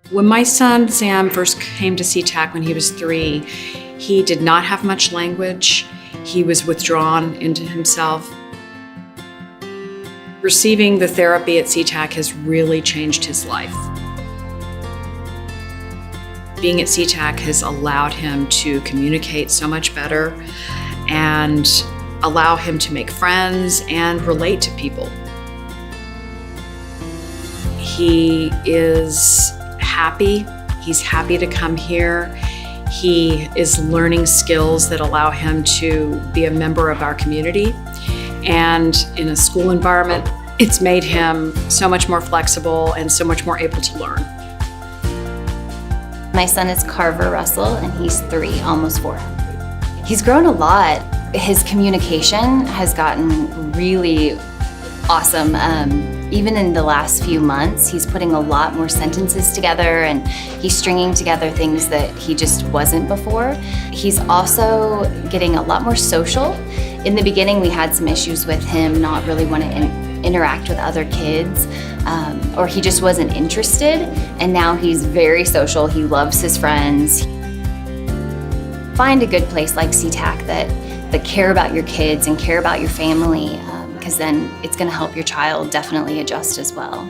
When my son Sam first came to CTAC when he was 3, he did not have much language. He was withdrawn into himself. Receiving the therapy at CTAC has really changed his life. Being at CTAC has allowed him to communicate so much better and allow him to make friends and relate to people. He is happy. He's happy to come here. He is learning skills that allow him to be a member of our community. And in a school environment, it's made him so much more flexible and so much more able to learn. My son is Carver Russell, and he's 3, almost 4. He's grown a lot. His communication has gotten really awesome. Even in the last few months, he's putting a lot more sentences together, and he's stringing together things that he just wasn't before. He's also getting a lot more social. In the beginning, we had some issues with him not really wanting to interact with other kids, or he just wasn't interested, and now he's very social. He loves his friends. Find a good place like CTAC that care about your kids and care about your family, because then it's going to help your child definitely adjust as well.